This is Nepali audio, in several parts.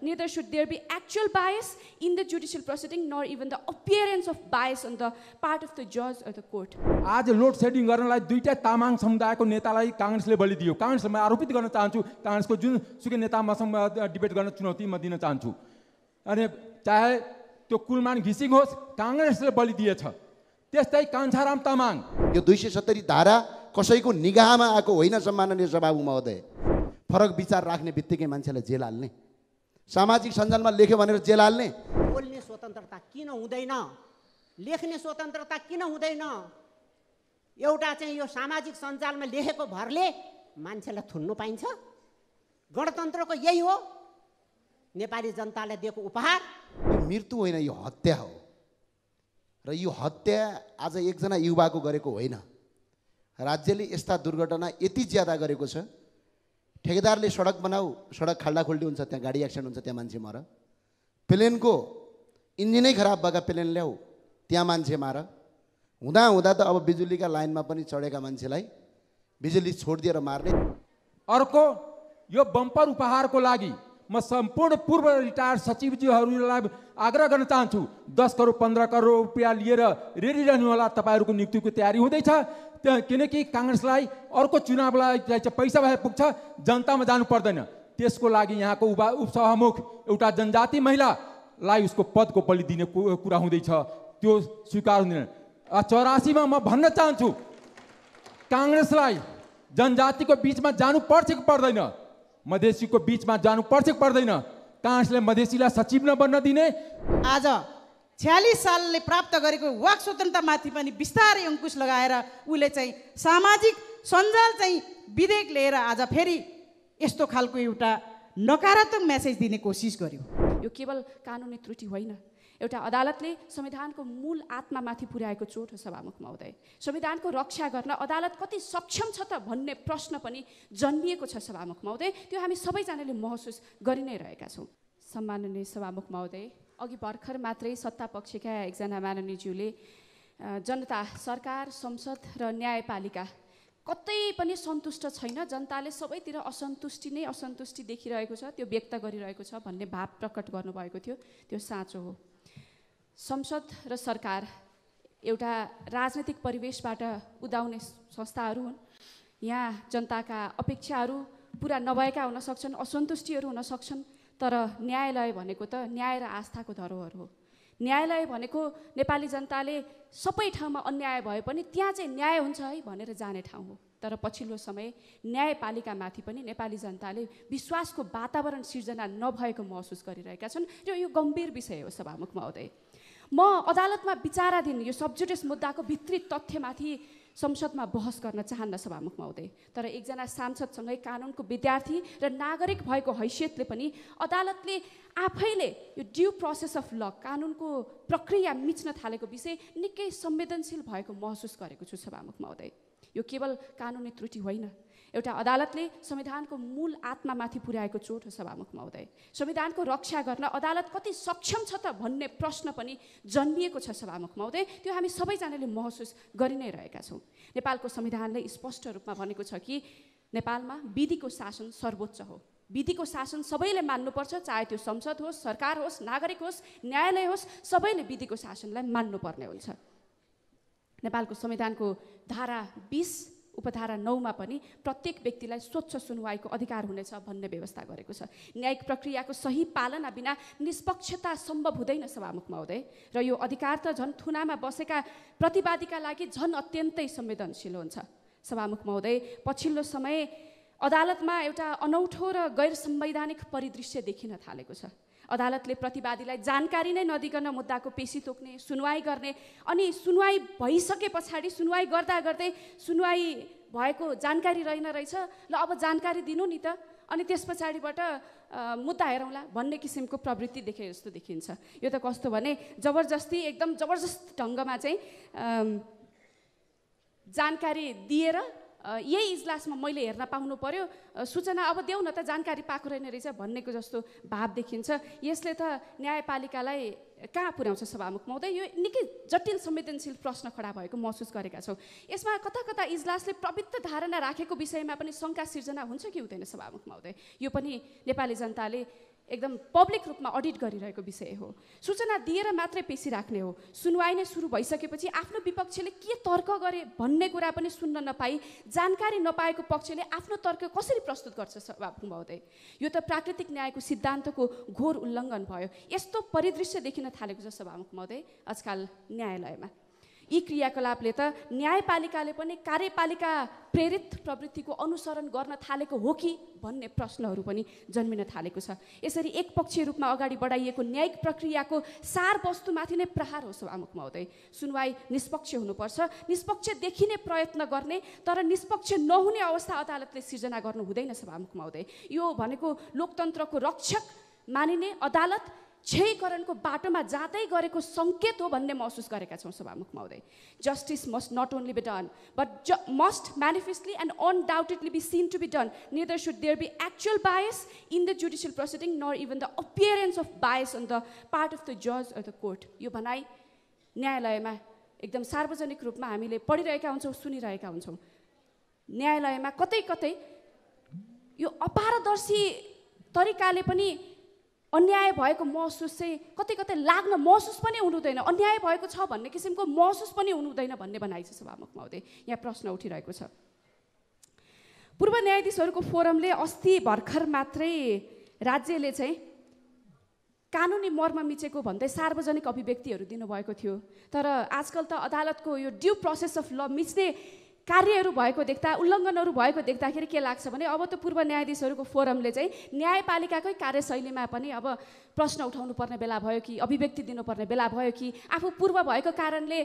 neither should there be actual bias in the judicial proceeding nor even the appearance of bias on the part of the judge or the court. आज लोड सेडिङ गर्नलाई दुईटा तामाङ समुदायको नेतालाई कांग्रेसले बलि दियो। कांग्रेसलाई म आरोपित गर्न चाहन्छु, कांग्रेसको जुन सुकै नेतासँग डिबेट गर्न चुनौती म दिन चाहन्छु। अनि चाहे त्यो कुलमान घिसिङ होस्, कांग्रेसले बलि दिएछ। त्यस्तै कान्छाराम तामाङ, यो 270 धारा कसैको निगाहमा आएको होइन सम्माननीय सभामुख महोदय। फरक विचार राख्ने बित्तिकै मान्छेलाई जेल हाल्ने, सामाजिक सञ्जालमा लेख्यो भनेर जेल हाल्ने। बोल्ने स्वतन्त्रता किन हुँदैन, लेख्ने स्वतन्त्रता किन हुँदैन? एउटा चाहिँ यो सामाजिक सञ्जालमा लेखेको भरले मान्छेलाई थुन्नु पाइन्छ? गणतन्त्रको यही हो नेपाली जनतालाई दिएको उपहार। यो मृत्यु होइन, यो हत्या हो। र यो हत्या आज एकजना युवाको गरेको होइन। राज्यले यस्ता दुर्घटना यति ज्यादा गरेको छ। ठेकेदारले सडक बनाऊ, सडक खाल्डाखुल्डी हुन्छ, त्यहाँ गाडी एक्सिडेन्ट हुन्छ, त्यहाँ मान्छे मर। प्लेनको इन्जिनै खराब भएका प्लेन ल्याऊ, त्यहाँ मान्छे मार। हुँदा हुँदा त अब बिजुलीका लाइनमा पनि चढेका मान्छेलाई बिजुली छोडिदिएर मार्ने। अर्को यो बम्पर उपहारको लागि म सम्पूर्ण पूर्व रिटायर्ड सचिवजीहरूलाई आग्रह गर्न चाहन्छु, 10 करोड 15 करोड रुपियाँ लिएर रेडी रहनु होला। तपाईँहरूको नियुक्तिको तयारी हुँदैछ, किनकि कांग्रेसलाई अर्को चुनावलाई पैसा भए पुग्छ, जनतामा जानु पर्दैन। त्यसको लागि यहाँको उपसभामुख एउटा जनजाति महिलालाई उसको पदको बलि दिने कुरा हुँदैछ, त्यो स्वीकार हुँदैन। 84 मा म भन्न चाहन्छु, कांग्रेसलाई जनजातिको बीचमा जानु पर्छ कि पर्दैन, मधेसीको बीचमा जानु पर्छ कि पर्दैन, कांग्रेसले मधेसीलाई सचिव नबन्न दिने। आज 46 सालले प्राप्त गरेको वाक स्वतन्त्रतामाथि पनि बिस्तारै अंकुश लगाएर उले चाहिँ सामाजिक सञ्जाल चाहिँ विधेयक लिएर आज फेरि यस्तो खालको एउटा नकारात्मक मेसेज दिने कोसिस गर्यो। यो केवल कानुनी त्रुटि होइन, एउटा अदालतले संविधानको मूल आत्मामाथि पुर्याएको चोट हो सभामुख महोदय। संविधानको रक्षा गर्न अदालत कति सक्षम छ त भन्ने प्रश्न पनि जन्मिएको छ सभामुख महोदय। त्यो हामी सबैजनाले महसुस गरि नै रहेका छौँ। सम्माननीय सभामुख महोदय, अघि भर्खर मात्रै सत्ता पक्षका एकजना माननीयज्यूले जनता, सरकार, संसद र न्यायपालिका कतै पनि सन्तुष्ट छैन, जनताले सबैतिर असन्तुष्टि देखिरहेको छ, त्यो व्यक्त गरिरहेको छ भन्ने भाव प्रकट गर्नुभएको थियो। त्यो साँचो हो। संसद र सरकार एउटा राजनीतिक परिवेशबाट उदाउने संस्थाहरू हुन्। यहाँ जनताका अपेक्षाहरू पुरा नभएका हुन सक्छन्, असन्तुष्टिहरू हुन सक्छन्, तर न्यायालय भनेको त न्याय र आस्थाको धरोहर हो। न्यायालय भनेको नेपाली जनताले सबै ठाउँमा अन्याय भए पनि त्यहाँ चाहिँ न्याय हुन्छ है भनेर जाने ठाउँ हो। तर पछिल्लो समय न्यायपालिकामाथि पनि नेपाली जनताले विश्वासको वातावरण सिर्जना नभएको महसुस गरिरहेका छन् र यो गम्भीर विषय हो सभामुख महोदय। म अदालतमा विचाराधीन यो सबजुडिस मुद्दाको भित्री तथ्यमाथि संसदमा बहस गर्न चाहन्न सभामुख महोदय, तर एकजना सांसदसँगै कानुनको विद्यार्थी र नागरिक भएको हैसियतले पनि अदालतले आफैले यो ड्यू प्रोसेस अफ ल, कानुनको प्रक्रिया मिच्न थालेको विषय निकै संवेदनशील भएको महसुस गरेको छु सभामुख महोदय। यो केवल कानुनी त्रुटि होइन, एउटा अदालतले संविधानको मूल आत्मामाथि पुर्याएको चोट हो सभामुख महोदय। संविधानको रक्षा गर्न अदालत कति सक्षम छ त भन्ने प्रश्न पनि जन्मिएको छ सभामुख महोदय। त्यो हामी सबैजनाले महसुस गरि नै रहेका छौँ। नेपालको संविधानले स्पष्ट रूपमा भनेको छ कि नेपालमा विधिको शासन सर्वोच्च हो। विधिको शासन सबैले मान्नुपर्छ, चाहे त्यो संसद होस्, सरकार होस्, नागरिक होस्, न्यायालय होस्, सबैले विधिको शासनलाई मान्नुपर्ने हुन्छ। नेपालको संविधानको धारा 20 उपधारा 9 मा पनि प्रत्येक व्यक्तिलाई स्वच्छ सुनवाईको अधिकार हुनेछ भन्ने व्यवस्था गरेको छ। न्यायिक प्रक्रियाको सही पालना बिना निष्पक्षता सम्भव हुँदैन सभामुख महोदय, र यो अधिकार त झन् थुनामा बसेका प्रतिवादीका लागि झन् अत्यन्तै संवेदनशील हुन्छ। सभामुख महोदय, पछिल्लो समय अदालतमा एउटा अनौठो र गैर संवैधानिक परिदृश्य देखिन थालेको छ। अदालतले प्रतिवादीलाई जानकारी नै नदिकन मुद्दाको पेशी तोक्ने, सुनवाई गर्ने, अनि सुनवाई भइसके पछाडि सुनवाई गर्दा गर्दै सुनवाई भएको जानकारी रहेन रहेछ, ल अब जानकारी दिनु नि त, अनि त्यस पछाडिबाट मुद्दा हेरौँला भन्ने किसिमको प्रवृत्ति देखे जस्तो देखिन्छ। यो त कस्तो भने जबरजस्ती, एकदम जबरजस्त ढङ्गमा चाहिँ जानकारी दिएर यही इजलासमा मैले हेर्न पाउनु पर्यो, सूचना अब देऊ न त, जानकारी पाएको रहेन रहेछ भन्नेको जस्तो भाव देखिन्छ। यसले त न्यायपालिकालाई कहाँ पुर्याउँछ सभामुख महोदय? यो निकै जटिल संवेदनशील प्रश्न खडा भएको महसुस गरेका छौँ। यसमा कता कता इजलासले प्रवृत्त धारणा राखेको विषयमा पनि शङ्का सिर्जना हुन्छ कि हुँदैन सभामुख महोदय? यो पनि नेपाली जनताले एकदम पब्लिक रूपमा अडिट गरिरहेको विषय हो। सूचना दिएर मात्रै पेशी राख्ने हो। सुनवाई नै सुरु भइसकेपछि आफ्नो विपक्षले के तर्क गरे भन्ने कुरा पनि सुन्न नपाई जानकारी नपाएको पक्षले आफ्नो तर्क कसरी प्रस्तुत गर्छ सभामुख महोदय? यो त प्राकृतिक न्यायको सिद्धान्तको घोर उल्लङ्घन भयो। यस्तो परिदृश्य देखिन थालेको छ सभामुख महोदय आजकल न्यायालयमा। यी क्रियाकलापले त न्यायपालिकाले पनि कार्यपालिका प्रेरित प्रवृत्तिको अनुसरण गर्न थालेको हो कि भन्ने प्रश्नहरू पनि जन्मिन थालेको छ। यसरी एकपक्षीय रूपमा अगाडि बढाइएको न्यायिक प्रक्रियाको सार वस्तुमाथि नै प्रहार हो सभामुख महोदय। सुनवाई निष्पक्ष हुनुपर्छ, निष्पक्ष देखिने प्रयत्न गर्ने, तर निष्पक्ष नहुने अवस्था अदालतले सिर्जना गर्नु हुँदैन सभामुख महोदय। यो भनेको लोकतन्त्रको रक्षक मानिने अदालत क्षयीकरणको बाटोमा जाँदै गरेको सङ्केत हो भन्ने महसुस गरेका छौँ सभामुख महोदय। Justice must not only be done but must manifestly and undoubtedly be seen to be done. Neither should there be actual bias in the judicial proceeding nor even the appearance of bias on the part of the जज अर द कोर्ट। यो भनाइ न्यायालयमा एकदम सार्वजनिक रूपमा हामीले पढिरहेका हुन्छौँ, सुनिरहेका हुन्छौँ। न्यायालयमा कतै कतै यो अपारदर्शी तरिकाले पनि अन्याय भएको महसुस चाहिँ कतै कतै लाग्न महसुस पनि हुनुहुँदैन, अन्याय भएको छ भन्ने किसिमको महसुस पनि हुनुहुँदैन भन्ने भनाइ छ सभामुख महोदय। यहाँ प्रश्न उठिरहेको छ। पूर्व न्यायाधीशहरूको फोरमले अस्ति भर्खर मात्रै राज्यले चाहिँ कानुनी मर्म मिचेको भन्दै सार्वजनिक अभिव्यक्तिहरू दिनुभएको थियो। तर आजकल त अदालतको यो ड्यू प्रोसेस अफ ल मिच्ने कार्यहरू भएको देख्दा, उल्लङ्घनहरू भएको देख्दाखेरि के लाग्छ भने अब त पूर्व न्यायाधीशहरूको फोरमले चाहिँ न्यायपालिकाकै कार्यशैलीमा पनि अब प्रश्न उठाउनु पर्ने बेला भयो कि, अभिव्यक्ति दिनुपर्ने बेला भयो कि, आफू पूर्व भएको कारणले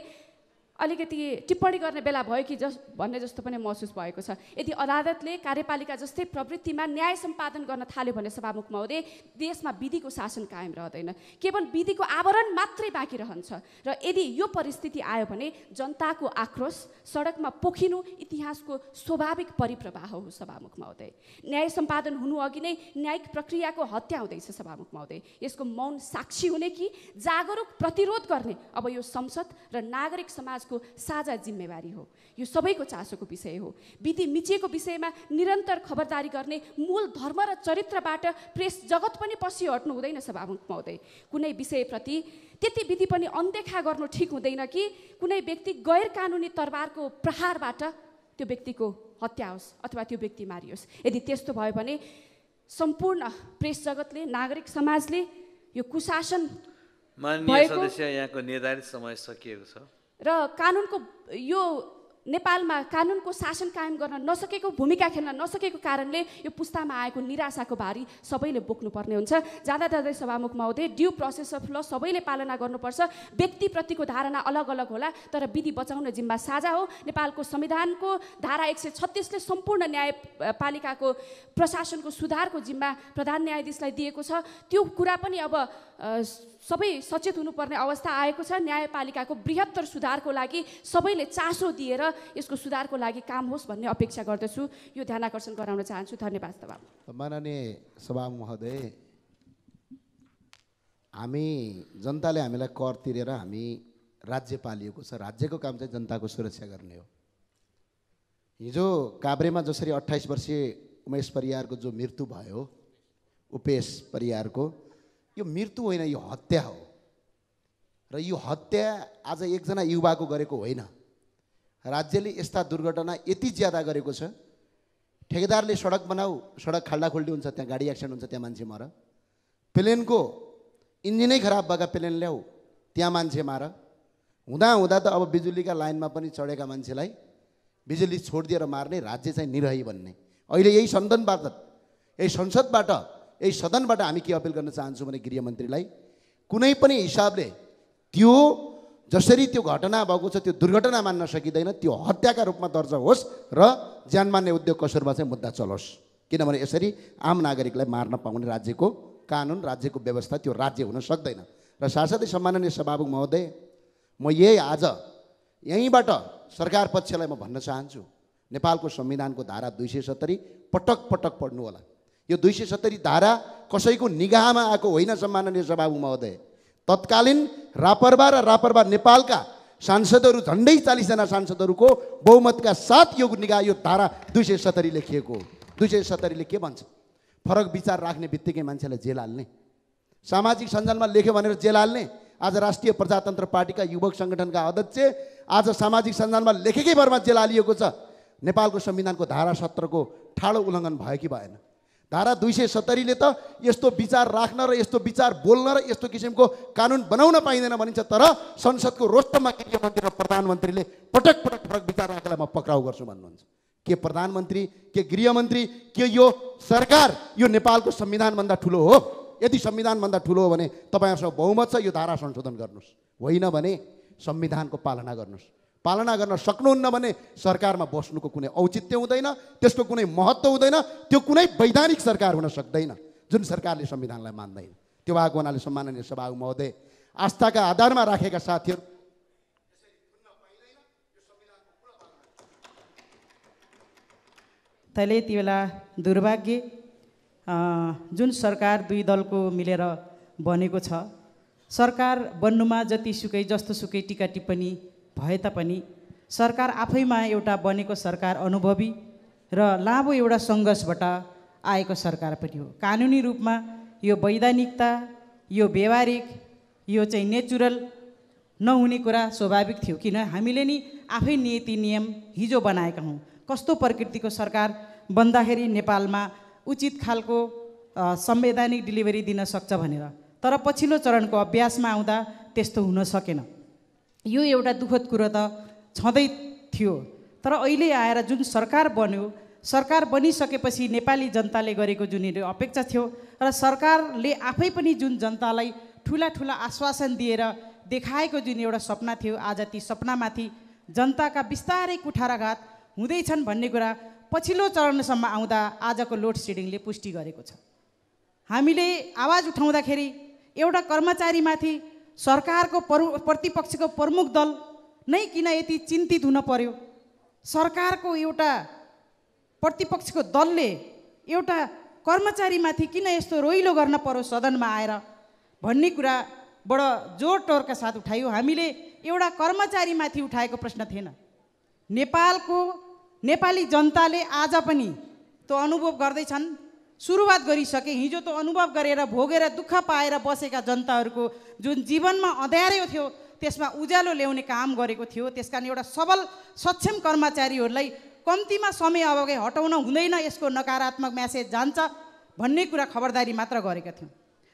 अलिकति टिप्पणी गर्ने बेला भयो कि भन्ने जस्तो पनि महसुस भएको छ। यदि अदालतले कार्यपालिका जस्तै प्रवृत्तिमा न्याय सम्पादन गर्न थाल्यो भने सभामुख महोदय देशमा विधिको शासन कायम रहँदैन, केवल विधिको आवरण मात्रै बाँकी रहन्छ। र यदि यो परिस्थिति आयो भने जनताको आक्रोश सडकमा पोखिनु इतिहासको स्वाभाविक परिप्रवाह हो सभामुख महोदय। न्याय सम्पादन हुनु अघि नै न्यायिक प्रक्रियाको हत्या हुँदैछ सभामुख महोदय। यसको मौन साक्षी हुने कि जागरुक प्रतिरोध गर्ने अब यो संसद र नागरिक समाज को साझा जिम्मेवारी हो। यो सबैको चासोको विषय हो। विधि मिचिएको विषयमा निरन्तर खबरदारी गर्ने मूल धर्म र चरित्रबाट प्रेस जगत पनि पछि हट्नु हुँदैन सभामुख महोदय। कुनै विषयप्रति त्यति विधि पनि अनदेखा गर्नु ठिक हुँदैन कि कुनै व्यक्ति गैर कानुनी तरबारको प्रहारबाट त्यो व्यक्तिको हत्या होस् अथवा त्यो व्यक्ति मारियोस्। यदि त्यस्तो भयो भने सम्पूर्ण प्रेस जगतले, नागरिक समाजले यो कुशासन माननीय सदस्य यहाँको निर्धारित समय सकिएको छ र कानुनको यो नेपालमा कानुनको शासन कायम गर्न नसकेको, भूमिका खेल्न नसकेको कारणले यो पुस्तामा आएको निराशाको भारी सबैले बोक्नुपर्ने हुन्छ। जाँदा जाँदै सभामुख महोदय ड्यू प्रोसेस अफ ल सबैले पालना गर्नुपर्छ। व्यक्तिप्रतिको धारणा अलग अलग होला तर विधि बचाउने जिम्मा साझा हो। नेपालको संविधानको धारा 136ले सम्पूर्ण न्यायपालिकाको प्रशासनको सुधारको जिम्मा प्रधान न्यायाधीशलाई दिएको छ। त्यो कुरा पनि अब सबै सचेत हुनुपर्ने अवस्था आएको छ। न्यायपालिकाको बृहत्तर सुधारको लागि सबैले चासो दिएर यसको सुधारको लागि काम होस् भन्ने अपेक्षा गर्दछु। यो ध्यान आकर्षण गराउन चाहन्छु। धन्यवाद सभामुख। माननीय सभामुख महोदय, हामी जनताले हामीलाई कर तिरेर हामी राज्य पालिएको छ। राज्यको काम चाहिँ जनताको सुरक्षा गर्ने हो। हिजो काभ्रेमा जसरी 28 वर्षीय उमेश परियारको जो मृत्यु भयो, उपेश परियारको, यो मृत्यु होइन, यो हत्या हो। र यो हत्या आज एकजना युवाको गरेको होइन। राज्यले यस्ता दुर्घटना यति ज्यादा गरेको छ। ठेकेदारले सडक बनाऊ, सडक खाल्डाखुल्डी हुन्छ, त्यहाँ गाडी एक्सिडेन्ट हुन्छ, त्यहाँ मान्छे मर। प्लेनको इन्जिनै खराब भएका प्लेन ल्याऊ, त्यहाँ मान्छे मार। हुँदा हुँदा त अब बिजुलीका लाइनमा पनि चढेका मान्छेलाई बिजुली छोडिदिएर मार्ने राज्य चाहिँ निरही भन्ने। अहिले यही संसदबाट यही सदनबाट हामी के अपिल गर्न चाहन्छौँ भने गृहमन्त्रीलाई कुनै पनि हिसाबले त्यो जसरी त्यो घटना भएको छ त्यो दुर्घटना मान्न सकिँदैन, त्यो हत्याका रूपमा दर्ज होस् र ज्यान मान्ने उद्योग कसुरमा चाहिँ मुद्दा चलोस्। किनभने यसरी आम नागरिकलाई मार्न पाउने राज्यको कानुन, राज्यको व्यवस्था त्यो राज्य हुन सक्दैन। र साथसाथै सम्माननीय सभामुख महोदय, म यही आज यहीँबाट सरकार पक्षलाई म भन्न चाहन्छु, नेपालको संविधानको धारा 270 पटक पटक पढ्नु होला। यो 270 धारा कसैको निगाहमा आएको होइन सम्माननीय सभामुख महोदय। तत्कालीन रापरबा र रापरबा नेपालका सांसदहरू, झन्डै 40 जना सांसदहरूको बहुमतका साथ यो धारा 270 लेखिएको। 270 ले के भन्छ? फरक विचार राख्ने बित्तिकै मान्छेलाई जेल हाल्ने, सामाजिक सञ्जालमा लेख्यो भनेर जेल हाल्ने। आज राष्ट्रिय प्रजातन्त्र पार्टीका युवक सङ्गठनका अध्यक्ष आज सामाजिक सञ्जालमा लेखेकै भरमा जेल हालिएको छ। नेपालको संविधानको धारा 17 को ठाडो उल्लङ्घन भयो कि भएन? धारा 270 ले त यस्तो विचार राख्न र यस्तो विचार बोल्न र यस्तो किसिमको कानुन बनाउन पाइँदैन भनिन्छ, तर संसदको रोस्टममा गृहमन्त्री र प्रधानमन्त्रीले पटक पटक फरक विचार राखेलाई म पक्राउ गर्छु भन्नुहुन्छ। के प्रधानमन्त्री, के गृहमन्त्री, के यो सरकार यो नेपालको संविधानभन्दा ठुलो हो? यदि संविधानभन्दा ठुलो हो भने तपाईँहरूसँग बहुमत छ, यो धारा संशोधन गर्नुहोस्। होइन भने संविधानको पालना गर्नुहोस्। पालना गर्न सक्नुहुन्न भने सरकारमा बस्नुको कुनै औचित्य हुँदैन, त्यसको कुनै महत्त्व हुँदैन, त्यो कुनै वैधानिक सरकार हुन सक्दैन जुन सरकारले संविधानलाई मान्दैन। त्यो भएको हुनाले सम्माननीय सभापति महोदय, आस्थाका आधारमा राखेका साथीहरू तैले यति बेला दुर्भाग्य जुन सरकार दुई दलको मिलेर बनेको छ, सरकार बन्नुमा जतिसुकै जस्तोसुकै टिका टिप्पणी भए तापनि सरकार आफैमा एउटा बनेको सरकार अनुभवी र लामो एउटा सङ्घर्षबाट आएको सरकार पनि हो। कानुनी रूपमा यो वैधानिकता, यो व्यवहारिक, यो चाहिँ नेचुरल नहुने कुरा स्वाभाविक थियो, किन हामीले नि आफै नीति नियम हिजो बनाएका हौँ। कस्तो प्रकृतिको सरकार बन्दाखेरि नेपालमा उचित खालको संवैधानिक डेलिभरी दिन सक्छ भनेर, तर पछिल्लो चरणको अभ्यासमा आउँदा त्यस्तो हुन सकेन। यो एउटा दुःखद कुरो त छँदै थियो, तर अहिले आएर जुन सरकार बन्यो, सरकार बनिसकेपछि नेपाली जनताले गरेको जुन अपेक्षा थियो र सरकारले आफै पनि जुन जनतालाई ठुला ठुला आश्वासन दिएर देखाएको जुन एउटा सपना थियो, आज ती सपनामाथि जनताका बिस्तारै कुठाराघात हुँदैछन् भन्ने कुरा पछिल्लो चरणसम्म आउँदा आजको लोड सेडिङले पुष्टि गरेको छ। हामीले आवाज उठाउँदाखेरि एउटा कर्मचारीमाथि सरकारको प्रतिपक्षको प्रमुख दल नै किन यति चिन्तित हुन पर्यो? सरकारको एउटा प्रतिपक्षको दलले एउटा कर्मचारीमाथि किन यस्तो रोइलो गर्न पर्यो सदनमा आएर भन्ने कुरा बडो जोड टोरका साथ उठायो। हामीले एउटा कर्मचारीमाथि उठाएको प्रश्न थिएन। नेपाली जनताले आज पनि त्यो अनुभव गर्दैछन्, सुरुवात गरिसके। हिजो त अनुभव गरेर भोगेर दुःख पाएर बसेका जनताहरूको जुन जीवनमा अँध्यारो थियो त्यसमा उज्यालो ल्याउने काम गरेको थियो। त्यस कारण एउटा सबल सक्षम कर्मचारीहरूलाई कम्तीमा समय अवधि हटाउन हुँदैन, यसको नकारात्मक म्यासेज जान्छ भन्ने कुरा खबरदारी मात्र गरेका थियौँ।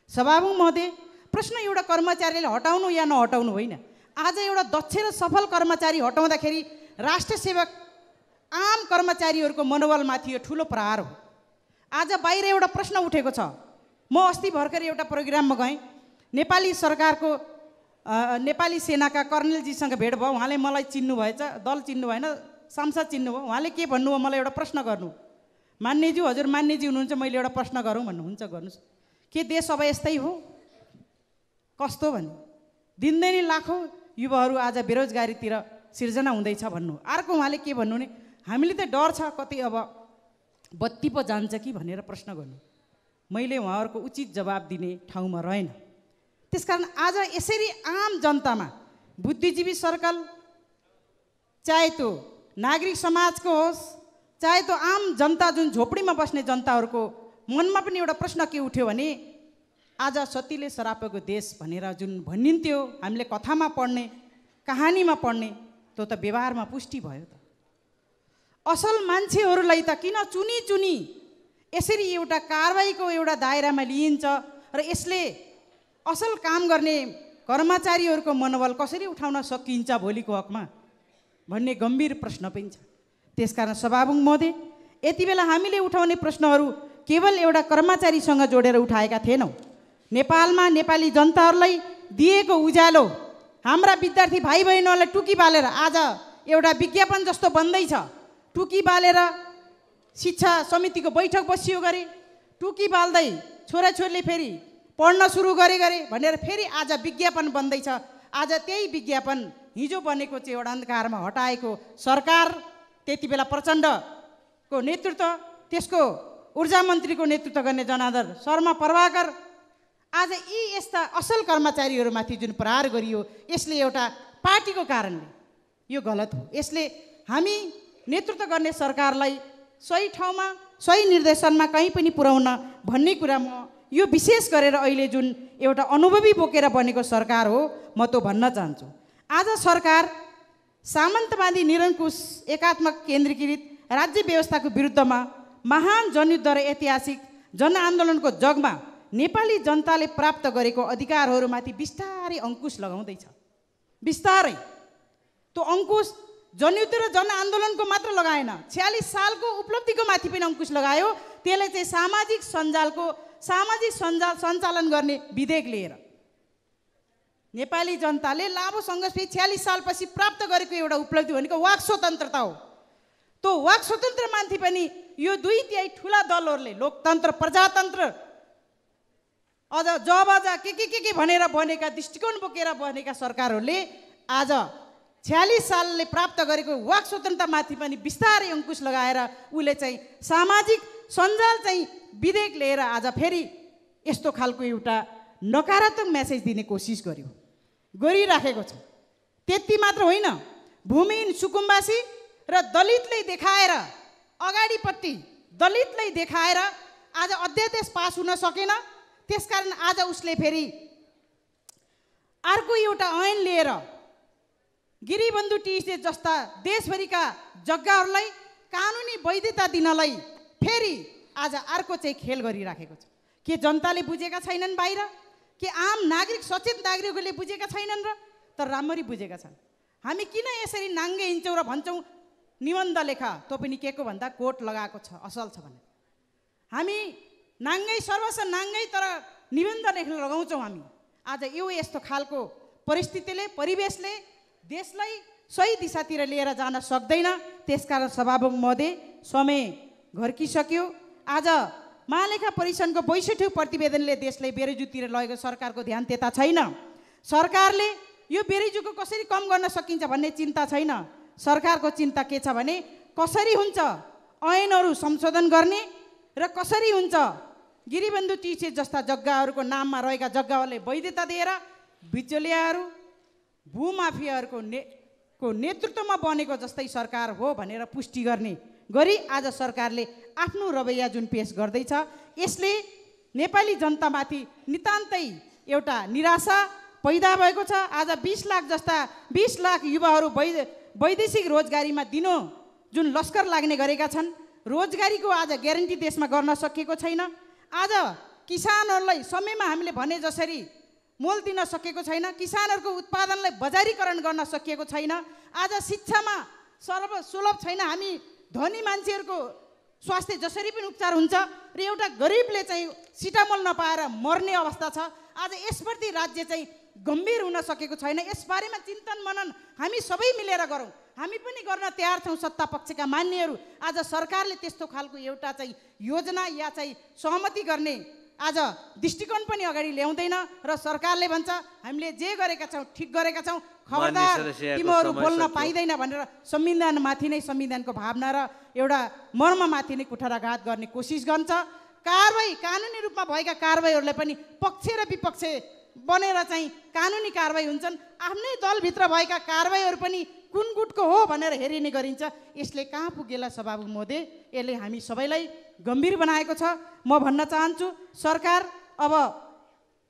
सभामुख महोदय, प्रश्न एउटा कर्मचारीले हटाउनु या नहटाउनु होइन। आज एउटा दक्ष र सफल कर्मचारी हटाउँदाखेरि राष्ट्र सेवक आम कर्मचारीहरूको मनोबलमाथि यो ठुलो प्रहार हो। आज बाहिर एउटा प्रश्न उठेको छ। म अस्ति भर्खर एउटा प्रोग्राममा गएँ, नेपाली सरकारको नेपाली सेनाका कर्णेलजीसँग भेट भयो। उहाँले मलाई चिन्नु भएछ, दल चिन्नु भएन, सांसद चिन्नु भयो। उहाँले के भन्नुभयो, मलाई एउटा प्रश्न गर्नु। मान्यज्यू, हजुर मान्यज्यू हुनुहुन्छ, मैले एउटा प्रश्न गरौँ भन्नुहुन्छ, गर्नुहोस्। के देश अब यस्तै हो? कस्तो भन्नु? दिनदिनै लाखौँ युवाहरू आज बेरोजगारीतिर सिर्जना हुँदैछ भन्नु। अर्को उहाँले के भन्नु भने, हामीले त डर छ कति अब बत्ती पो जान्छ कि भनेर प्रश्न गर्नु। मैले उहाँहरूको उचित जवाब दिने ठाउँमा रहेन। त्यसकारण आज यसरी आम जनतामा, बुद्धिजीवी सर्कल, चाहे त्यो नागरिक समाजको होस्, चाहे त्यो आम जनता जुन झोपडीमा बस्ने जनताहरूको मनमा पनि एउटा प्रश्न के उठ्यो भने, आज सतीले सरापेको देश भनेर जुन भनिन्थ्यो, हामीले कथामा पढ्ने, कहानीमा पढ्ने, त्यो त व्यवहारमा पुष्टि भयो। त असल मान्छेहरूलाई त किन चुनी चुनी यसरी एउटा कारबाहीको एउटा दायरामा लिइन्छ र यसले असल काम गर्ने कर्मचारीहरूको मनोबल कसरी उठाउन सकिन्छ भोलिको हकमा भन्ने गम्भीर प्रश्न पनि छ। त्यसकारण सभामुख महोदय, यति बेला हामीले उठाउने प्रश्नहरू केवल एउटा कर्मचारीसँग जोडेर उठाएका थिएनौँ। नेपालमा नेपाली जनताहरूलाई दिएको उज्यालो, हाम्रा विद्यार्थी भाइ बहिनीहरूलाई टुकी बालेर आज एउटा विज्ञापन जस्तो बन्दैछ। टुकी बालेर शिक्षा समितिको बैठक बसियो गरे, टुकी बाल्दै छोराछोरीले फेरि पढ्न सुरु गरे भनेर फेरि आज विज्ञापन बन्दैछ। आज त्यही विज्ञापन हिजो बनेको चाहिँ एउटा अन्धकारमा हटाएको सरकार, त्यति बेला प्रचण्डको नेतृत्व, त्यसको ऊर्जा मन्त्रीको नेतृत्व गर्ने जनार्दन शर्मा प्रभाकर, आज यी यस्ता असल कर्मचारीहरूमाथि जुन प्रहार गरियो, यसले एउटा पार्टीको कारणले यो गलत हो। यसले हामी नेतृत्व गर्ने सरकारलाई सही ठाउँमा सही निर्देशनमा कहीँ पनि पुर्याउन भन्ने कुरा म यो विशेष गरेर अहिले जुन एउटा अनुभवी बोकेर बनेको सरकार हो म त्यो भन्न चाहन्छु। आज सरकार सामन्तवादी निरङ्कुश एकात्मक केन्द्रीकृत राज्य व्यवस्थाको विरुद्धमा महान जनयुद्ध र ऐतिहासिक जनआन्दोलनको जगमा नेपाली जनताले प्राप्त गरेको अधिकारहरूमाथि बिस्तारै अङ्कुश लगाउँदैछ। बिस्तारै त्यो अङ्कुश जनयुद्ध र जनआन्दोलनको मात्र लगाएन, 46 सालको उपलब्धिको माथि पनि अङ्कुश लगायो। त्यसले चाहिँ सामाजिक सञ्जाल सञ्चालन गर्ने विधेयक लिएर नेपाली जनताले लामो सङ्घर्षपछि 46 सालपछि प्राप्त गरेको एउटा उपलब्धि भनेको वाक स्वतन्त्रता हो। त्यो वाक स्वतन्त्रमाथि पनि यो 2/3 ठुला दलहरूले लोकतन्त्र प्रजातन्त्र अझ जबजा के भनेर बनेका दृष्टिकोण बोकेर बनेका सरकारहरूले आज 46 सालले प्राप्त गरेको वाक स्वतन्त्रतामाथि पनि बिस्तारै अङ्कुश लगाएर उसले चाहिँ सामाजिक सञ्जाल चाहिँ विधेयक लिएर आज फेरि यस्तो खालको एउटा नकारात्मक मेसेज दिने कोसिस गरिराखेको छ। त्यति मात्र होइन, भूमिहीन सुकुम्बासी र दलितलाई देखाएर अगाडिपट्टि दलितलाई देखाएर आज अध्यादेश पास हुन सकेन। त्यसकारण आज उसले फेरि अर्को एउटा ऐन लिएर गिरिबन्धु टी जस्ता देशभरिका जग्गाहरूलाई कानुनी वैधता दिनलाई फेरि आज अर्को चाहिँ खेल गरिराखेको छ। के जनताले बुझेका छैनन् बाहिर? के आम नागरिक सचेत नागरिकहरूले बुझेका छैनन् र? तर राम्ररी बुझेका छन्। हामी किन यसरी नाङ्गे हिँड्छौँ र भन्छौँ निबन्ध लेखा, त्यो पनि के को भन्दा कोट लगाएको छ असल छ भने। हामी नाङ्गै सर्वस्व नाङ्गै तर निबन्ध लेख्न लगाउँछौँ हामी। आज यो यस्तो खालको परिस्थितिले परिवेशले देशलाई सही दिशातिर लिएर जान सक्दैन। त्यसकारण सभामुख महोदय समय घर्किसक्यो। आज महालेखा परिषदको 62औं प्रतिवेदनले देशलाई बेरोजगारीतिर लगेको सरकारको ध्यान त्यता छैन। सरकारले यो बेरोजगारीको कसरी कम गर्न सकिन्छ भन्ने चिन्ता छैन। सरकारको चिन्ता के छ भने कसरी हुन्छ ऐनहरू संशोधन गर्ने र कसरी हुन्छ गिरिबन्धु टी जस्ता जग्गाहरूको नाममा रहेका जग्गाहरूलाई वैधता दिएर बिचौलियाहरू भूमाफियाहरूको नेतृत्वमा बनेको जस्तै सरकार हो भनेर पुष्टि गर्ने गरी आज सरकारले आफ्नो रवैया जुन पेश गर्दैछ, यसले नेपाली जनतामाथि नितान्तै एउटा निराशा पैदा भएको छ। आज 20 लाख युवाहरू वैदेशिक रोजगारीमा दिनो जुन लस्कर लाग्ने गरेका छन्, रोजगारीको आज ग्यारेन्टी देशमा गर्न सकिएको छैन। आज किसानहरूलाई समयमा हामीले भने जसरी मोल दिन सकेको छैन, किसानहरूको उत्पादनलाई बजारीकरण गर्न सकिएको छैन। आज शिक्षामा सर्वसुलभ छैन। हामी धनी मान्छेहरूको स्वास्थ्य जसरी पनि उपचार हुन्छ र एउटा गरिबले चाहिँ सिटामोल नपाएर मर्ने अवस्था छ। आज यसप्रति राज्य चाहिँ गम्भीर हुन सकेको छैन। यसबारेमा चिन्तन मनन हामी सबै मिलेर गरौँ। हामी पनि गर्न तयार छौँ सत्ता पक्षका मान्यहरू। आज सरकारले त्यस्तो खालको एउटा चाहिँ योजना या चाहिँ सहमति गर्ने आज दृष्टिकोण पनि अगाडि ल्याउँदैन र सरकारले भन्छ हामीले जे गरेका छौँ ठिक गरेका छौँ, खबरदार तिमीहरू बोल्न पाइँदैन भनेर संविधानमाथि नै संविधानको भावना र एउटा मर्ममाथि नै कुठाराघात गर्ने कोसिस गर्छ। कारबाही कानुनी रूपमा भएका कारबाहीहरूलाई पनि पक्ष र विपक्ष बनेर चाहिँ कानुनी कारबाही हुन्छन्। आफ्नै दलभित्र भएका कारबाहीहरू पनि कुन गुटको हो भनेर हेरिने गरिन्छ। यसले कहाँ पुगेला सभामुख महोदय? यसले हामी सबैलाई गम्भीर बनाएको छ। म भन्न चाहन्छु सरकार अब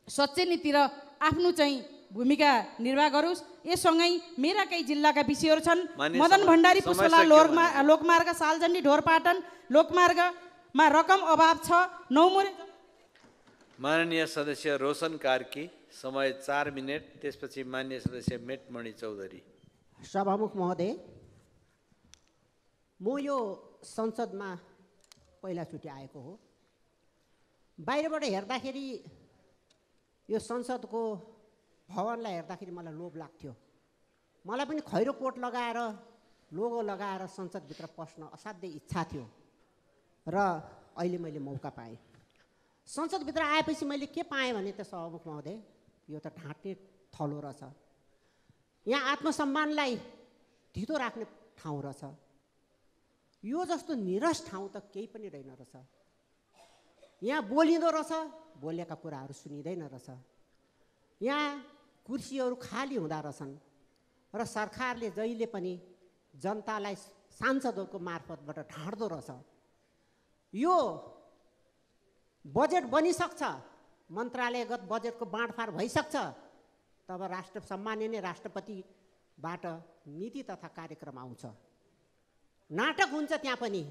सच्चै नीतिर आफ्नो चाहिँ भूमिका निर्वाह गरोस्। यससँगै मेरा केही जिल्लाका विषयहरू छन्। मदन भण्डारी पुष्पला लोकमार्ग सालजन्डी ढोरपाटन लोकमार्गमा रकम अभाव छ। नौमुरे माननीय सदस्य रोशन कार्की, समय 4 मिनट। त्यसपछि माननीय सदस्य मेटमणि चौधरी। सभामुख महोदय, म यो संसदमा पहिलाचोटि आएको हो। बाहिरबाट हेर्दाखेरि यो संसदको भवनलाई हेर्दाखेरि मलाई लोभ लाग्थ्यो। मलाई पनि खैरो कोट लगाएर लोगो लगाएर संसदभित्र पस्न असाध्यै इच्छा थियो र अहिले मैले मौका पाएँ। संसदभित्र आएपछि मैले के पाएँ भने त सभामुख महोदय, यो त ढाँट्ने थलो रहेछ। यहाँ आत्मसम्मानलाई धितो राख्ने ठाउँ रहेछ। यो जस्तो निरस ठाउँ त केही पनि रहेन रहेछ। यहाँ बोलिँदो रहेछ, बोलेका कुराहरू सुनिँदैन रहेछ। यहाँ कुर्सीहरू खाली हुँदा रहेछन् र सरकारले जहिले पनि जनतालाई सांसदहरूको मार्फतबाट ढाँट्दो रहेछ। यो बजेट बनिसक्छ, मन्त्रालयगत बजेटको बाँडफाँड भइसक्छ, तब सम्माननीय राष्ट्रपतिबाट नीति तथा कार्यक्रम आउँछ। नाटक हुन्छ त्यहाँ पनि।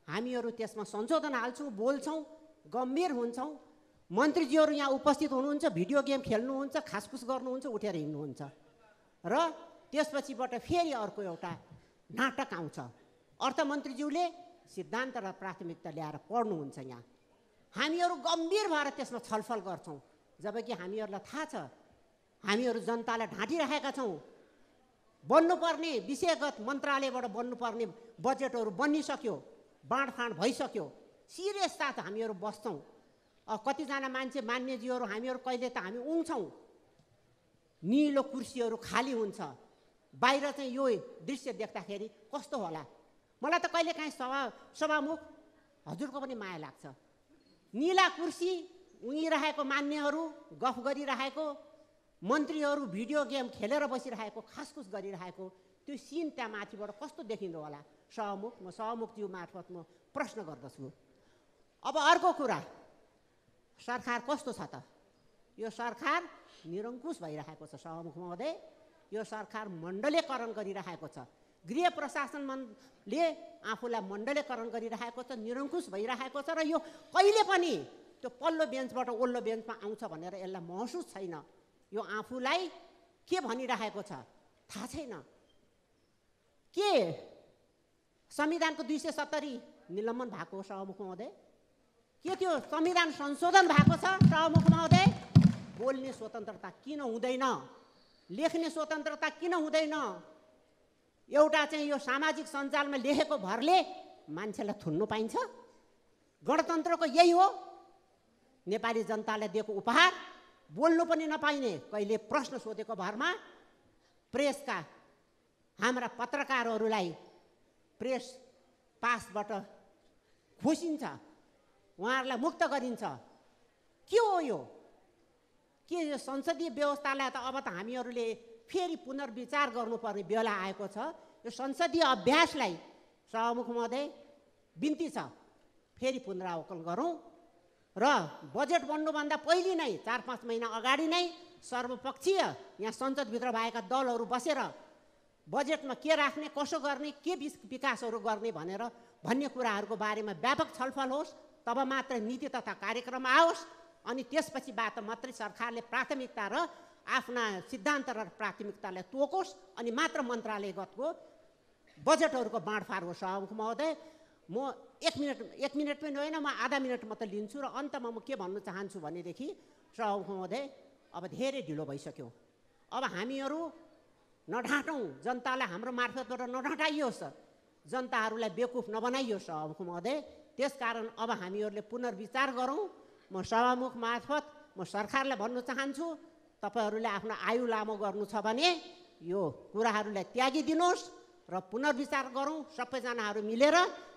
हामीहरू त्यसमा संशोधन हाल्छौँ, बोल्छौँ, गम्भीर हुन्छौँ। मन्त्रीजीहरू यहाँ उपस्थित हुनुहुन्छ, भिडियो गेम खेल्नुहुन्छ, खासखुस गर्नुहुन्छ, उठेर हिँड्नुहुन्छ र त्यसपछिबाट फेरि अर्को एउटा नाटक आउँछ। अर्थमन्त्रीज्यूले सिद्धान्त र प्राथमिकता ल्याएर पढ्नुहुन्छ यहाँ। हामीहरू गम्भीर भएर त्यसमा छलफल गर्छौँ, जबकि हामीहरूलाई थाहा छ हामीहरू जनतालाई ढाँटिरहेका छौँ। बन्नुपर्ने विषयगत मन्त्रालयबाट बन्नुपर्ने बजेटहरू बनिसक्यो, बाँडफाँड भइसक्यो, सिरियस साथ हामीहरू बस्छौँ। कतिजना मान्छे मान्यजीहरू हामीहरू कहिले त हामी उङ्छौँ, निलो कुर्सीहरू खाली हुन्छ। बाहिर चाहिँ यो दृश्य देख्दाखेरि कस्तो होला? मलाई त कहिलेकाहीँ सभामुख हजुरको पनि माया लाग्छ। निला कुर्सी उङिरहेको मान्यहरू गफ गरिरहेको, मन्त्रीहरू भिडियो गेम खेलेर बसिरहेको, खासखुस गरिरहेको, त्यो सिन त्यहाँ माथिबाट कस्तो देखिँदो होला? सभामुख, म सभामुखज्यू मार्फत म प्रश्न गर्दछु। अब अर्को कुरा, सरकार कस्तो छ त? यो सरकार निरङ्कुश भइरहेको छ सभामुख महोदय। यो सरकार मण्डलीकरण गरिरहेको छ। गृह प्रशासनले आफूलाई मण्डलीकरण गरिरहेको छ, निरङ्कुश भइरहेको छ र यो कहिले पनि त्यो पल्लो बेन्चबाट ओल्लो बेन्चमा आउँछ भनेर यसलाई महसुस छैन। यो आफूलाई के भनिरहेको छ थाहा छैन। के संविधानको 270 निलम्बन भएको हो सभामुख महोदय? के त्यो संविधान संशोधन भएको छ सभामुख महोदय? बोल्ने स्वतन्त्रता किन हुँदैन? लेख्ने स्वतन्त्रता किन हुँदैन? एउटा चाहिँ यो सामाजिक सञ्जालमा लेखेको भरले मान्छेलाई थुन्नु पाइन्छ? गणतन्त्रको यही हो नेपाली जनतालाई दिएको उपहार। बोल्नु पनि नपाइने, कहिले प्रश्न सोधेको भरमा प्रेसका हाम्रा पत्रकारहरूलाई प्रेस पासबाट खोसिन्छ, उहाँहरूलाई मुक्त गरिन्छ। के हो यो? के यो संसदीय व्यवस्थालाई त अब त हामीहरूले फेरि पुनर्विचार गर्नुपर्ने बेला आएको छ। यो संसदीय अभ्यासलाई सभामुख महोदय बिन्ती छ, फेरि पुनरावलोकन गरौँ र बजेट बन्नुभन्दा पहिले नै 4-5 महिना अगाडि नै सर्वपक्षीय यहाँ संसदभित्र भएका दलहरू बसेर बजेटमा के राख्ने, कसो गर्ने, के विकासहरू गर्ने भन्ने कुराहरूको बारेमा व्यापक छलफल होस्। तब मात्र नीति तथा कार्यक्रम आओस्। अनि त्यसपछिबाट मात्रै सरकारले प्राथमिकता र आफ्ना सिद्धान्त र प्राथमिकतालाई तोकोस्। अनि मात्र मन्त्रालयगतको बजेटहरूको बाँडफाँड होस्। सभामुख महोदय, म 1 मिनट पनि होइन, म आधा मिनट मात्र लिन्छु र अन्तमा म के भन्न चाहन्छु भनेदेखि सभामुख महोदय, अब धेरै ढिलो भइसक्यो। अब हामीहरू नढाँटौँ, जनतालाई हाम्रो मार्फतबाट नढाँटाइयोस्, जनताहरूलाई बेवकुफ नबनाइयोस् सभामुख महोदय। त्यसकारण अब हामीहरूले पुनर्विचार गरौँ। म सभामुख मार्फत म सरकारलाई भन्न चाहन्छु, तपाईँहरूले आफ्नो आयु लामो गर्नु छ भने यो कुराहरूलाई त्यागिदिनुहोस् र पुनर्विचार गरौँ। सबैजनाहरू मिलेर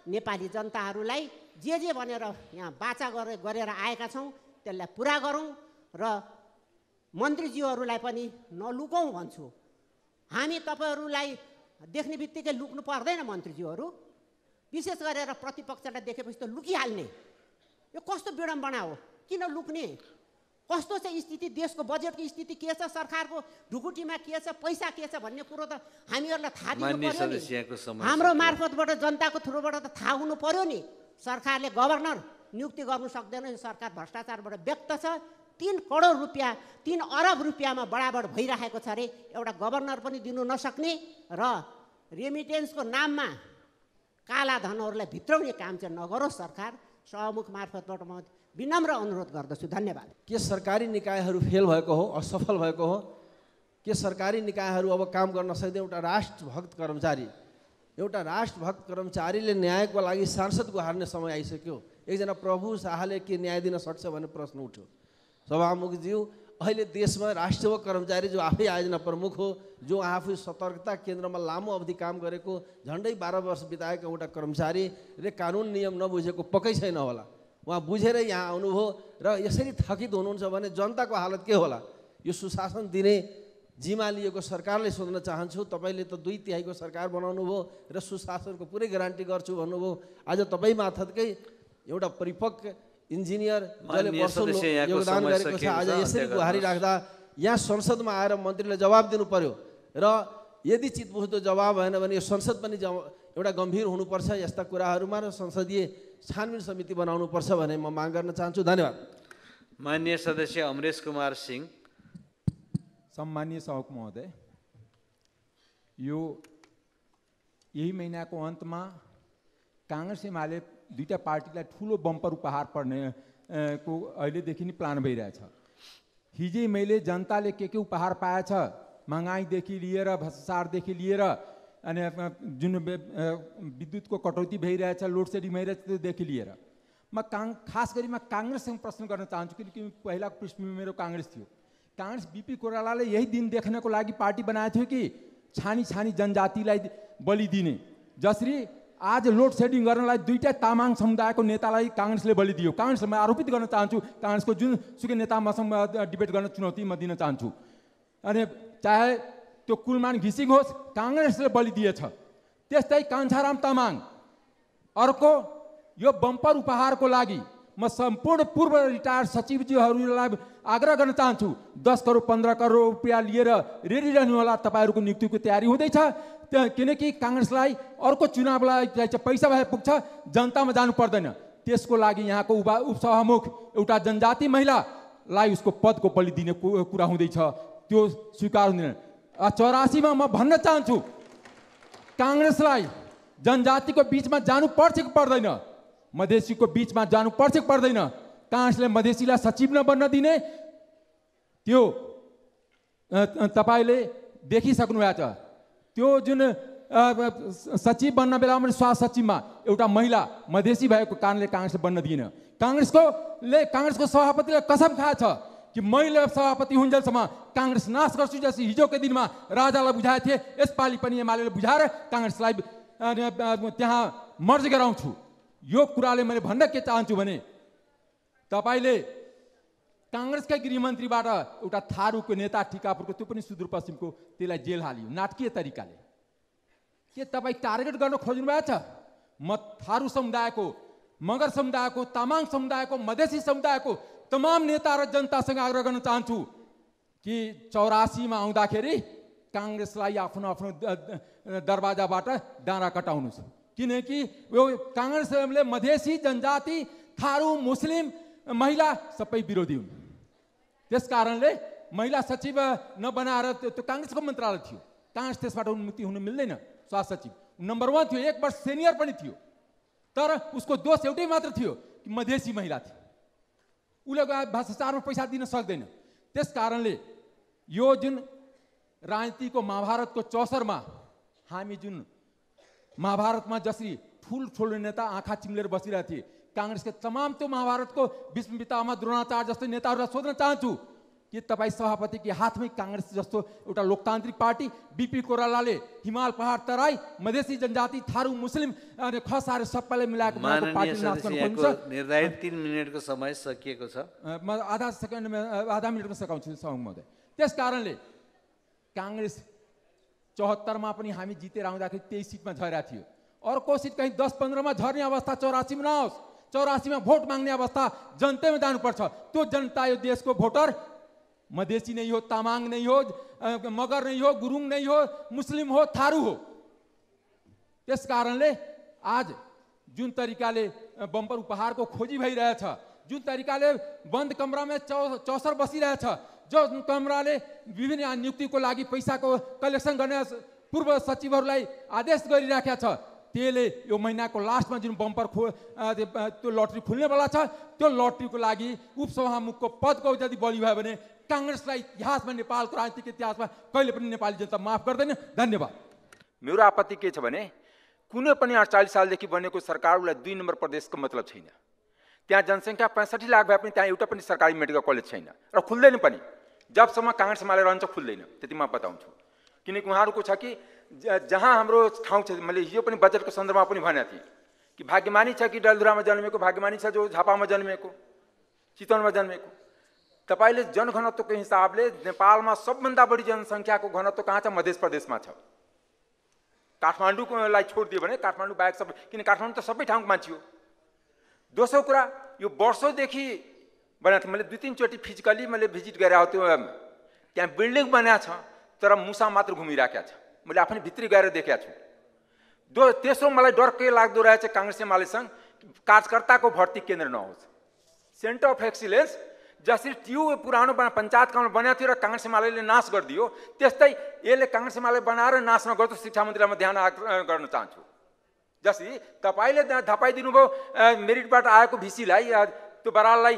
नेपाली जनताहरूलाई जे भनेर यहाँ बाचा गरेर आएका छौँ त्यसलाई पुरा गरौँ र मन्त्रीज्यूहरूलाई पनि नलुकौँ भन्छु। हामी तपाईँहरूलाई देख्ने बित्तिकै लुक्नु पर्दैन। मन्त्रीज्यूहरू विशेष गरेर प्रतिपक्षलाई देखेपछि त लुकिहाल्ने, यो कस्तो विडम्बना हो? किन लुक्ने? कस्तो छ स्थिति? देशको बजेटको स्थिति के छ? सरकारको ढुकुटीमा के छ? पैसा के छ भन्ने कुरो त हामीहरूलाई थाहा दिनु पर्यो नि। हाम्रो मार्फतबाट जनताको थ्रुबाट त थाहा हुनु पर्यो नि। सरकारले गभर्नर नियुक्ति गर्नु सक्दैन। यो सरकार भ्रष्टाचारबाट व्यक्त छ। 3 करोड रुपियाँ, 3 अरब रुपियाँमा बढाबड भइरहेको छ अरे। एउटा गभर्नर पनि दिनु नसक्ने र रेमिटेन्सको नाममा काला धनहरूलाई भित्राउने काम चाहिँ नगरोस् सरकार। सभामुख मार्फतबाट म विनम्र अनुरोध गर्दछु। धन्यवाद। के सरकारी निकायहरू फेल भएको हो, असफल भएको हो? के सरकारी निकायहरू अब काम गर्न सक्दैन? एउटा राष्ट्रभक्त कर्मचारीले न्यायको लागि सांसद गुहार्ने समय आइसक्यो। एकजना प्रभु शाहले के न्याय दिन सक्छ भन्ने प्रश्न उठ्यो। सभामुखज्यू, अहिले देशमा राष्ट्रिय कर्मचारी जो आफै आयोजना प्रमुख हो, जो आफै सतर्कता केन्द्रमा लामो अवधि काम गरेको, झन्डै 12 वर्ष बिताएको एउटा कर्मचारीले कानुन नियम नबुझेको पक्कै छैन होला। उहाँ बुझेर यहाँ आउनुभयो र यसरी थकित हुनुहुन्छ भने जनताको हालत के होला? यो सुशासन दिने जिम्मा लिएको सरकारले सोध्न चाहन्छु। तपाईँले त 2/3 सरकार बनाउनु भयो र सुशासनको पुरै ग्यारेन्टी गर्छु भन्नुभयो। आज तपाईँ मार्फतकै एउटा परिपक्व इन्जिनियर जसले माननीय वर्षौं सदस्य, यहाँको योगदान समय गरेको छ, सकिएको आज छ, यसरी अन्त्य गुहारी गर्नुहोस्। राख्दा यहाँ संसदमा आएर मन्त्रीले जवाब दिनु पर्यो र यदि चितबुझ्दो जवाब भएन भने यो संसद पनि एउटा गम्भीर हुनुपर्छ यस्ता कुराहरूमा र संसदीय छानबिन समिति बनाउनुपर्छ भने म माग गर्न चाहन्छु। धन्यवाद। माननीय सदस्य अमरेश कुमार सिंह। सम्मानीय सभामुख महोदय, यही महिनाको अन्तमा काङ्ग्रेस एमाले दुईटा पार्टीलाई ठुलो बम्पर उपहार पर्ने को अहिलेदेखि नै प्लान भइरहेछ। हिजै मैले जनताले के उपहार पाएछ, महँगाईदेखि लिएर भ्रष्टाचारदेखि लिएर अनि जुन विद्युतको कटौती भइरहेछ, लोड सेडिङ भइरहेछ, त्योदेखि लिएर खास गरी म काङ्ग्रेससँग प्रश्न गर्न चाहन्छु, किनकि पहिलाको पृष्ठभूमि मेरो काङ्ग्रेस थियो। काङ्ग्रेस बीपी कोइरालाले यही दिन देख्नको लागि पार्टी बनाएको थियो कि छानी छानी जनजातिलाई बलि दिने। जसरी आज लोड सेडिङ गर्नलाई दुईटा तामाङ समुदायको नेतालाई काङ्ग्रेसले बलि दियो। काङ्ग्रेसलाई म आरोपित गर्न चाहन्छु, काङ्ग्रेसको जुनसुकै नेता मसँग डिबेट गर्न चुनौती म दिन चाहन्छु। अनि चाहे त्यो कुलमान घिसिङ होस्, काङ्ग्रेसले बलि दिएछ। त्यस्तै कान्छाराम तामाङ। अर्को, यो बम्पर उपहारको लागि म सम्पूर्ण पूर्व रिटायर्ड सचिवज्यूहरूलाई आग्रह गर्न चाहन्छु, 10 करोड 15 करोड रुपियाँ लिएर रेडी रहनुहोला। तपाईँहरूको नियुक्तिको तयारी हुँदैछ, किनकि काङ्ग्रेसलाई अर्को चुनावलाई पैसा भए पुग्छ, जनतामा जानु पर्दैन। त्यसको लागि यहाँको उपसभामुख एउटा जनजाति महिलालाई उसको पदको बलि दिने कुरा हुँदैछ, त्यो स्वीकार हुँदैन। 84मा म भन्न चाहन्छु, काङ्ग्रेसलाई जनजातिको बिचमा जानु पर्छ कि पर्दैन, मधेसीको बिचमा जानु पर्छ कि पर्दैन। काङ्ग्रेसले मधेसीलाई सचिव नबन्न दिने, त्यो तपाईँले देखिसक्नु भएको छ। त्यो जुन सचिव बन्न बेलामा पनि स्वास्थ्य सचिवमा एउटा महिला मधेसी भएको कारणले काङ्ग्रेसले बन्न दिएन। काङ्ग्रेसको सभापतिले कसम खाएछ कि महिला सभापति हुन्जेलसम्म काङ्ग्रेस नाश गर्छु, जस्तै हिजोको दिनमा राजालाई बुझाएको थिए, यसपालि पनि एमालेले बुझाएर काङ्ग्रेसलाई त्यहाँ मर्ज गराउँछु। यो कुराले मैले भन्न के चाहन्छु भने, तपाईँले काङ्ग्रेसकै गृहमन्त्रीबाट एउटा थारूको नेता टिकापुरको, त्यो पनि सुदूरपश्चिमको, त्यसलाई जेल हालियो नाटकीय तरिकाले। के तपाईँ टार्गेट गर्न खोज्नु भएको छ? म थारू समुदायको, मगर समुदायको, तामाङ समुदायको, मधेसी समुदायको तमाम नेता र जनतासँग आग्रह गर्न चाहन्छु कि 84मा आउँदाखेरि काङ्ग्रेसलाई आफ्नो आफ्नो दरवाजाबाट डाँडा कटाउनुहोस्। किनकि यो काङ्ग्रेसले मधेसी, जनजाति, थारू, मुस्लिम, महिला सबै विरोधी हुन्। त्यस कारणले महिला सचिव नबनाएर, त्यो काङ्ग्रेसको मन्त्रालय थियो, काङ्ग्रेस त्यसबाट उन्मुक्ति हुनु मिल्दैन। स्वास्थ्य सचिव नम्बर 1 थियो, 1 वर्ष सिनियर पनि थियो, तर उसको दोष एउटै मात्र थियो कि मधेसी महिला थियो, उसले भ्रष्टाचारमा पैसा दिन सक्दैन। त्यस कारणले यो जुन राजनीतिको महाभारतको चौसरमा हामी जुन महाभारतमा जसरी ठुलो नेता आँखा चिम्लेर बसिरहेको थिए, काङ्ग्रेसका तमाम त्यो महाभारतको भीष्म पितामह द्रोणाचार्य जस्तो नेताहरूलाई सोध्न चाहन्छु कि तपाईँ सभापतिको हातमै काङ्ग्रेस जस्तो एउटा लोकतान्त्रिक पार्टी, बीपी कोइरालाले हिमाल पहाड तराई, मधेसी जनजाति, थारू, मुस्लिम अनि खसार सबैलाई मिलाएको पार्टी नाश गर्न खोज्नुहुन्छ। निर्धारित 3 मिनेटको समय सकिएको छ। म आधा मिनटमा सकाउँछु महोदय। त्यस कारणले काङ्ग्रेस 74मा पनि हामी जितेर आउँदाखेरि 23 सिटमा झरेको थियो। अर्को सिट कहीँ 10-15मा झर्ने अवस्था 84मा नहोस्। 84मा भोट माग्ने अवस्था जनतामा जानुपर्छ। त्यो जनता यो देशको भोटर मधेसी नै हो, तामाङ नै हो, मगर नै हो, गुरुङ नै हो, मुस्लिम हो, थारू हो। त्यस कारणले आज जुन तरिकाले बम्पर उपहारको खोजी भइरहेछ, जुन तरिकाले बन्द कमरामा चौसर बसिरहेछ, जो कमराले विभिन्न नियुक्तिको लागि पैसाको कलेक्सन गर्ने पूर्व सचिवहरूलाई आदेश गरिराखेको छ, त्यसले यो महिनाको लास्टमा जुन बम्पर त्यो लटरी खुल्नेवाला छ, त्यो लटरीको लागि उपसभामुखको पदको यदि बलि भयो भने काङ्ग्रेसलाई इतिहासमा, नेपालको राजनीतिक इतिहासमा कहिले पनि नेपाली जनता माफ गर्दैन। धन्यवाद। मेरो आपत्ति के छ भने, कुनै पनि 48 सालदेखि बनेको सरकारलाई 2 नम्बर प्रदेशको मतलब छैन। त्यहाँ जनसङ्ख्या 65 लाख भए पनि त्यहाँ एउटा पनि सरकारी मेडिकल कलेज छैन र खुल्दैन पनि। जबसम्म काङ्ग्रेस एमाले रहन्छ खुल्दैन, त्यति म बताउँछु। किनकि उहाँहरूको छ कि जहाँ हाम्रो ठाउँ छ, मैले हिजो पनि बजेटको सन्दर्भमा पनि भनेको थिएँ कि भाग्यमानी छ कि डलधुरामा जन्मेको, भाग्यमानी छ जो झापामा जन्मेको, चितवनमा जन्मेको। तपाईँले जनघनत्वको हिसाबले नेपालमा सबभन्दा बढी जनसङ्ख्याको घनत्व कहाँ छ? मध्य प्रदेशमा छ। काठमाडौँलाई छोडिदियो भने काठमाडौँ बाहेक सबै, किन काठमाडौँ त सबै ठाउँको मान्छे हो। दोस्रो कुरा, यो वर्षौँदेखि बनाएको थिएँ मैले 2-3 चोटि फिजिकली मैले भिजिट गरेको त्यो त्यहाँ बिल्डिङ बनाएको छ तर मुसा मात्र घुमिराखेको छ। मैले आफै भित्री गएर देखेको छु। तेस्रो मलाई डर के लाग्दो रहेछ काङ्ग्रेस एमालेसँग, कार्यकर्ताको भर्ती केन्द्र नहोस्। सेन्टर अफ एक्सिलेन्स जसरी ट्यु पुरानो पञ्चायत काउन्सिल बनाएको थियो र काङ्ग्रेस एमाले नाश गरिदियो, त्यस्तै यसले काङ्ग्रेस एमाले बनाएर नाश नगर्दो शिक्षा मन्त्रीलाई म ध्यान आकर्षण गर्न चाहन्छु। जसरी तपाईँले धपाइदिनु भयो मेरिटबाट आएको भिसीलाई, त्यो बराललाई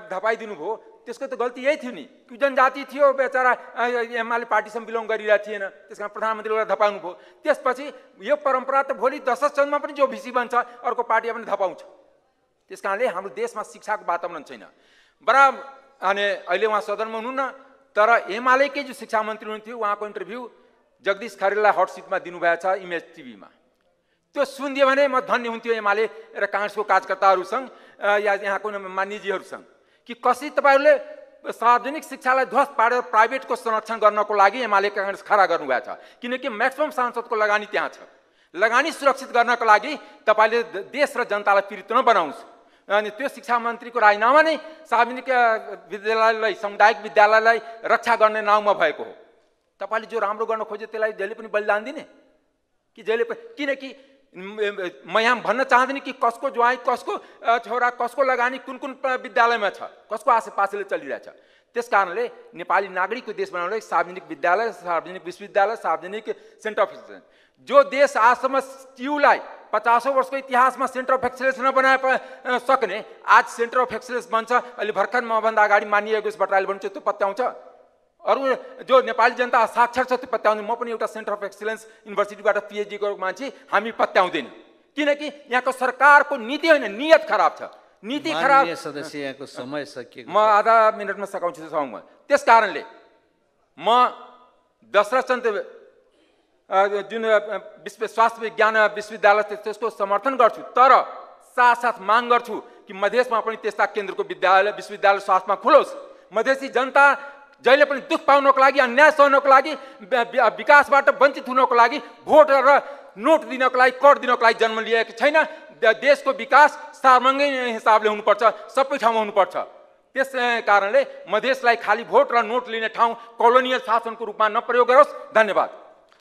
धपाइदिनु भयो, त्यसको त गल्ती यही थियो नि। त्यो जनजाति थियो बेचारा, एमाले पार्टीसँग बिलोङ गरिरहेको थिएन, त्यस कारण प्रधानमन्त्रीलाई धपाउनु भयो। त्यसपछि यो परम्परा त भोलि 10 चन्दमा पनि जो भिसी बन्छ अर्को पार्टी पनि धपाउँछ। त्यस कारणले हाम्रो देशमा शिक्षाको वातावरण छैन। बराबर अनि अहिले उहाँ सदनमा हुनुहुन्न, तर एमालेकै जो शिक्षा मन्त्री हुनुहुन्थ्यो उहाँको इन्टरभ्यू जगदीश खरेललाई हट सिटमा दिनुभएको छ इमेज टिभीमा। त्यो सुनिदियो भने म धन्य हुन्थ्यो एमाले र काङ्ग्रेसको कार्यकर्ताहरूसँग या यहाँको मान्यजीहरूसँग कि कसरी तपाईँहरूले सार्वजनिक शिक्षालाई ध्वस्त पारेर प्राइभेटको संरक्षण गर्नको लागि एमाले काङ्ग्रेस खडा गर्नुभएको छ। किनकि म्याक्सिमम सांसदको लगानी त्यहाँ छ। लगानी सुरक्षित गर्नको लागि तपाईँले देश र जनतालाई पीडित नबनाउनुहोस्। अनि त्यो शिक्षा मन्त्रीको राजीनामा नै सार्वजनिक विद्यालयलाई, सामुदायिक विद्यालयलाई रक्षा गर्ने नाउँमा भएको हो। तपाईँले जो राम्रो गर्न खोज्यो त्यसलाई जहिले पनि बलिदान दिने कि जहिले पनि, किनकि म यहाँ भन्न चाहदिनँ कि कसको ज्वाइँ, कसको छोरा, कसको लगानी कुन कुन विद्यालयमा छ, कसको आसेपासेले चलिरहेछ। त्यस कारणले नेपाली नागरिकको देश बनाउनलाई सार्वजनिक विद्यालय, सार्वजनिक विश्वविद्यालय, सार्वजनिक सेन्टर अफ एक्सिलेन्स, जो देश आजसम्म ट्युलाई 50औं वर्षको इतिहासमा सेन्टर अफ एक्सिलेन्स नबनाए सक्ने आज सेन्टर अफ एक्सिलेन्स बन्छ। अहिले भर्खर मभन्दा अगाडि मानिएको यस भट्टराईले भन्छ त्यो पत्याउँछ, अरू जो नेपाली जनता साक्षर छ त्यो पत्याउँदैन। म पनि एउटा सेन्टर अफ एक्सिलेन्स युनिभर्सिटीबाट पिएचडी गरेको मान्छे, हामी पत्याउँदैन। किनकि यहाँको सरकारको नीति होइन, नियत खराब छ। नीति खराब। सदस्य यहाँको समय सकिएको, म आधा मिनटमा सकाउँछु सौमा। त्यस कारणले म दशरथचन्द्र जुन स्वास्थ्य विज्ञान विश्वविद्यालय त्यसको समर्थन गर्छु, तर साथसाथ माग गर्छु कि मधेसमा पनि त्यस्ता केन्द्रको विद्यालय विश्वविद्यालय स्वास्थ्यमा खुलोस्। मधेसी जनता जहिले पनि दुःख पाउनको लागि, अन्याय सहनको लागि, विकासबाट वञ्चित हुनको लागि, भोट र नोट दिनको लागि, कर दिनको लागि जन्म लिएको छैन। देशको विकास सार्वजनिक हिसाबले हुनुपर्छ, सबै ठाउँमा हुनुपर्छ। त्यस कारणले मधेसलाई खाली भोट र नोट लिने ठाउँ कोलोनियल शासनको रूपमा नप्रयोग गरोस्। धन्यवाद।